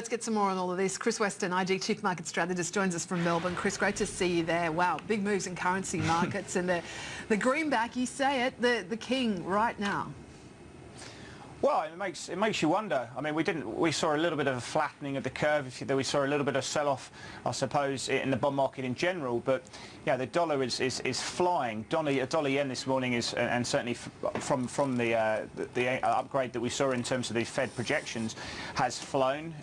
let's get some more on all of this. Chris Weston, IG Chief Market Strategist, joins us from Melbourne. Chris, great to see you there. Wow, big moves in currency markets and the greenback, you say it, the king right now. Well, it makes you wonder. I mean, we saw a little bit of a flattening of the curve. We saw a little bit of sell-off, I suppose, in the bond market in general. But yeah, the dollar is flying. Dollar yen this morning is, and certainly from the upgrade that we saw in terms of the Fed projections, has flown.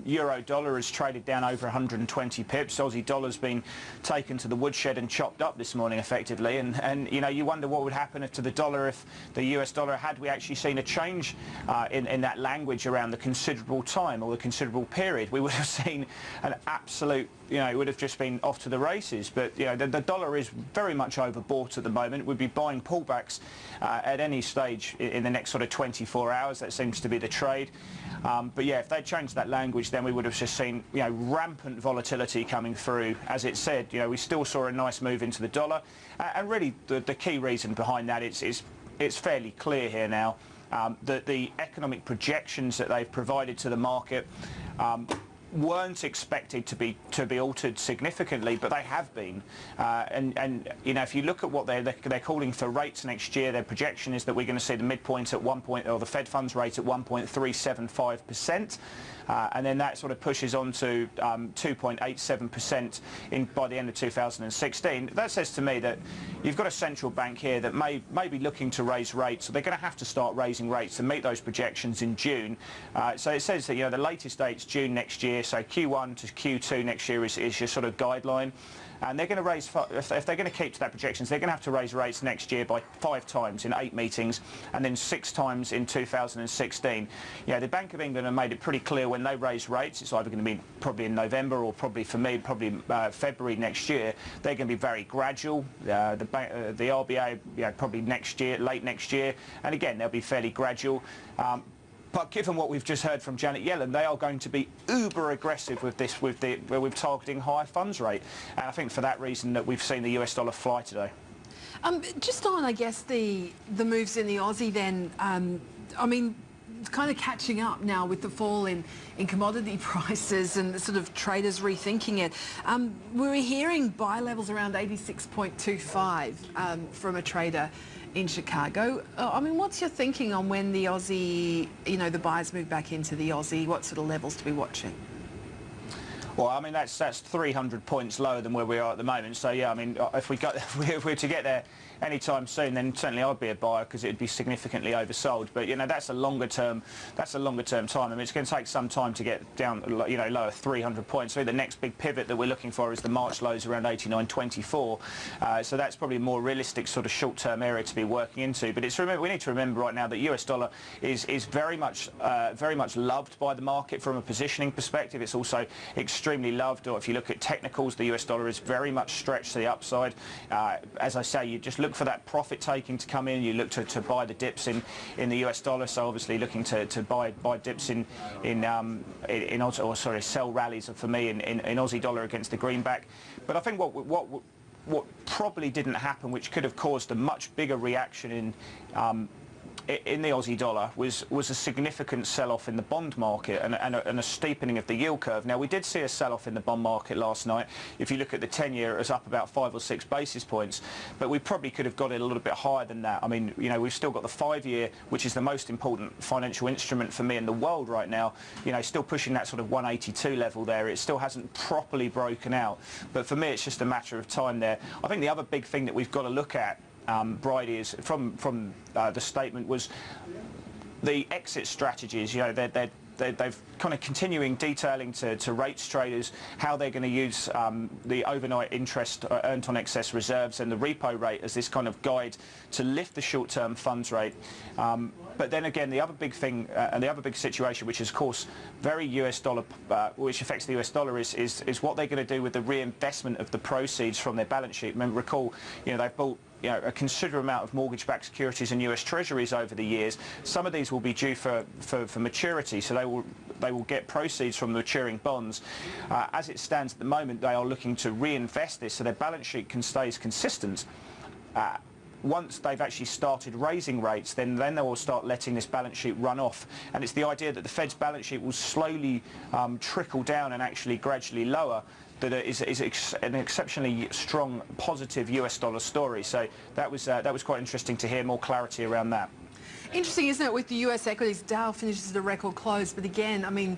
Euro dollar has traded down over 120 pips. Aussie dollar's been taken to the woodshed and chopped up this morning, effectively. And you know, you wonder what would happen to the dollar if the US dollar had we actually seen a change in that language around the considerable time or the considerable period. We would have seen an absolute, you know, it would have just been off to the races. But you know, the dollar is very much overbought at the moment. We'd be buying pullbacks at any stage in the next sort of 24 hours. That seems to be the trade. But yeah, if they changed that language, then we would have just seen, you know, rampant volatility coming through. As it said, you know, we still saw a nice move into the dollar, and really the key reason behind that is it's fairly clear here now. That the economic projections that they've provided to the market weren't expected to be altered significantly, but they have been. And you know, if you look at what they're calling for rates next year, their projection is that we're going to see the midpoint at or the Fed funds rate at 1.375%. And then that sort of pushes on to 2.87% by the end of 2016. That says to me that you've got a central bank here that may be looking to raise rates. So they're going to have to start raising rates to meet those projections in June. So it says that, you know, the latest date's June next year. So Q1 to Q2 next year is your sort of guideline. And they're going to raise, if they're going to keep to that projections, they're going to have to raise rates next year by 5 times in 8 meetings, and then 6 times in 2016. Yeah, the Bank of England have made it pretty clear when they raise rates, it's either going to be probably in November or probably for me, probably February next year. They're going to be very gradual. The RBA, yeah, probably next year, late next year, and again they'll be fairly gradual. But given what we've just heard from Janet Yellen, they are going to be uber aggressive with this, with targeting higher funds rate. And I think for that reason that we've seen the US dollar fly today. Just on, I guess, the moves in the Aussie then, I mean, it's kind of catching up now with the fall in commodity prices and the sort of traders rethinking it. We were hearing buy levels around 86.25 from a trader in Chicago. I mean, what's your thinking on when the Aussie, you know, the buyers move back into the Aussie? What sort of levels to be watching? Well, I mean, that's 300 points lower than where we are at the moment. So yeah, I mean, if we're to get there anytime soon, then certainly I'd be a buyer because it'd be significantly oversold. But you know, that's a longer term time. I mean, it's going to take some time to get down, you know, lower 300 points. So the next big pivot that we're looking for is the March lows around 89.24. So that's probably a more realistic sort of short-term area to be working into. But we need to remember right now that US dollar is very much loved by the market from a positioning perspective. It's also extremely loved, or if you look at technicals, the US dollar is very much stretched to the upside. As I say, you just look for that profit taking to come in. You look to buy the dips in the US dollar. So obviously looking to buy dips in Aussie, or sorry, sell rallies for me in Aussie dollar against the greenback. But I think what probably didn't happen, which could have caused a much bigger reaction in the Aussie dollar, was a significant sell-off in the bond market and a steepening of the yield curve. Now, we did see a sell-off in the bond market last night. If you look at the 10-year, it was up about 5 or 6 basis points, but we probably could have got it a little bit higher than that. I mean, you know, we've still got the 5-year, which is the most important financial instrument for me in the world right now, you know, still pushing that sort of 182 level there. It still hasn't properly broken out, but for me, it's just a matter of time there. I think the other big thing that we've got to look at, Bridie, is from the statement was the exit strategies. You know, they've kind of continuing detailing to rates traders how they're going to use the overnight interest earned on excess reserves and the repo rate as this kind of guide to lift the short-term funds rate. But then again, the other big thing and the other big situation, which is of course very US dollar, which affects the US dollar, is what they're going to do with the reinvestment of the proceeds from their balance sheet. Recall, you know, they've bought, you know, a considerable amount of mortgage-backed securities and US Treasuries over the years. Some of these will be due for maturity, so they will get proceeds from maturing bonds. As it stands at the moment, they are looking to reinvest this so their balance sheet stays consistent. once they've actually started raising rates, then they will start letting this balance sheet run off. And it's the idea that the Fed's balance sheet will slowly trickle down and actually gradually lower that is an exceptionally strong, positive US dollar story. So that was quite interesting to hear more clarity around that. Interesting, isn't it, with the US equities? Dow finishes at a record close, but again, I mean,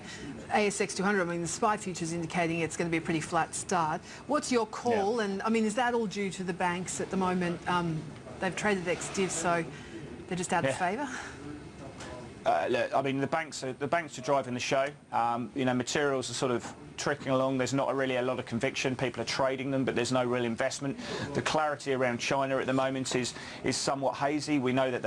ASX 200, I mean, the SPY futures indicating it's going to be a pretty flat start. What's your call? Yeah. And I mean, is that all due to the banks at the moment? They've traded ex-div, so they're just out of favour? Look, I mean, the banks are driving the show. You know, materials are sort of trickling along. There's not really a lot of conviction. People are trading them, but there's no real investment. The clarity around China at the moment is somewhat hazy. We know that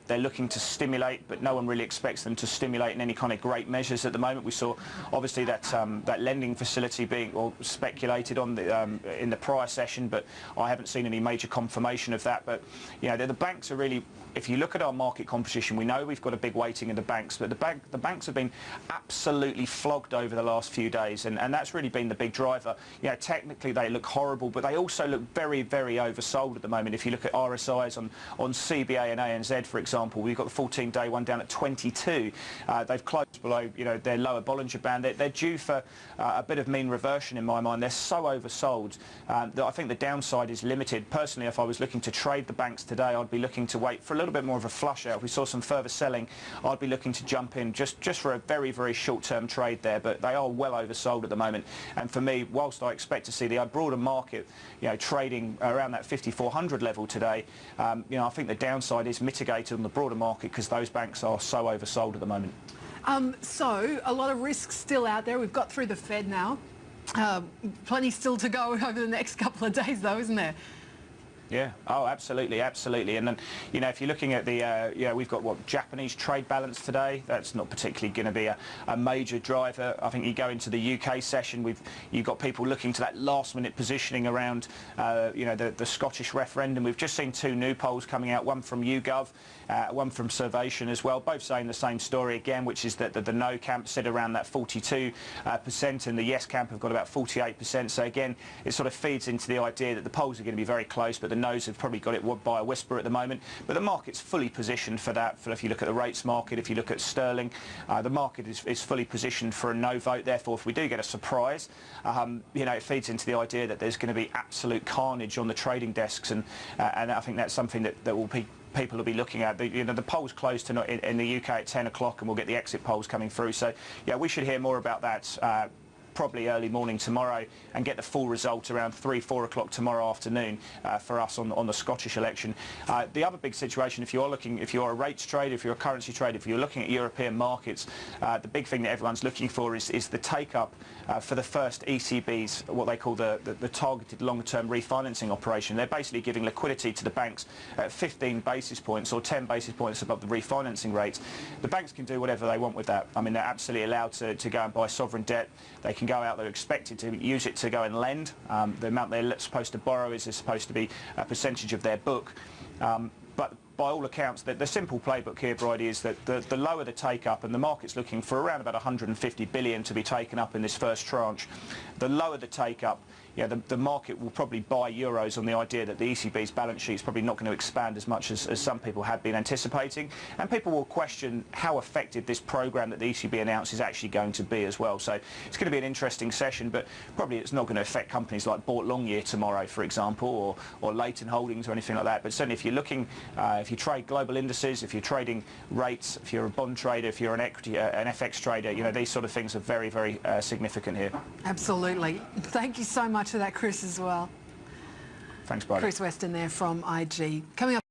they're looking to stimulate, but no one really expects them to stimulate in any kind of great measures at the moment. We saw obviously that lending facility being speculated on in the prior session, but I haven't seen any major confirmation of that. But you know, the banks are really, if you look at our market composition, we know we've got a big weighting in the banks, but the banks have been absolutely flogged over the last few days, and that's really been the big driver. You know, technically they look horrible, but they also look very, very oversold at the moment. If you look at RSIs on CBA and ANZ, for example, we've got the 14-day one down at 22. They've closed below, you know, their lower Bollinger Band. They're due for a bit of mean reversion in my mind. They're so oversold that I think the downside is limited. Personally, if I was looking to trade the banks today, I'd be looking to wait for a little bit more of a flush out. If we saw some further selling, I'd be looking to jump in just for a very, very short-term trade there, but they are well oversold at the moment. And for me, whilst I expect to see the broader market, you know, trading around that 5,400 level today, you know, I think the downside is mitigated on the broader market because those banks are so oversold at the moment. So a lot of risks still out there. We've got through the Fed now. Plenty still to go over the next couple of days, though, isn't there? Yeah. Oh, absolutely, absolutely. And then, you know, if you're looking at the, you know, we've got Japanese trade balance today. That's not particularly going to be a major driver. I think you go into the UK session, you've got people looking to that last-minute positioning around, you know, the Scottish referendum. We've just seen two new polls coming out, one from YouGov, one from Survation as well, both saying the same story again, which is that the no camp sit around that 42%, and the yes camp have got about 48%. So again, it sort of feeds into the idea that the polls are going to be very close, but the no's have probably got it by a whisper at the moment. But the market's fully positioned for that. If you look at the rates market, if you look at sterling, the market is fully positioned for a no vote. Therefore, if we do get a surprise, you know, it feeds into the idea that there's going to be absolute carnage on the trading desks, and I think that's something that will be. People will be looking at. You know, the polls close tonight in the UK at 10 o'clock, and we'll get the exit polls coming through. So, yeah, we should hear more about that probably early morning tomorrow, and get the full result around 3-4 o'clock tomorrow afternoon for us on the Scottish election. The other big situation, if you're a rates trader, if you're a currency trader, if you're looking at European markets, the big thing that everyone's looking for is the take-up for the first ECB's, what they call the targeted longer-term refinancing operation. They're basically giving liquidity to the banks at 15 basis points or 10 basis points above the refinancing rates. The banks can do whatever they want with that. I mean, they're absolutely allowed to go and buy sovereign debt. They can go out, they're expected to use it to go and lend. The amount they're supposed to borrow is supposed to be a percentage of their book. But by all accounts, the simple playbook here, Bridie, is that the lower the take-up, and the market's looking for around about 150 billion to be taken up in this first tranche, the lower the take-up, yeah, the market will probably buy euros on the idea that the ECB's balance sheet is probably not going to expand as much as some people have been anticipating, and people will question how effective this program that the ECB announced is actually going to be as well. So it's going to be an interesting session, but probably it's not going to affect companies like Boart Longyear tomorrow, for example, or Leighton Holdings or anything like that. But certainly if you're looking, if you trade global indices, if you're trading rates, if you're a bond trader, if you're an equity, an FX trader, you know, these sort of things are very, very significant here. Absolutely. Thank you so much for that, Chris, as well. Thanks, Bridie. Chris Weston there from IG. Coming up.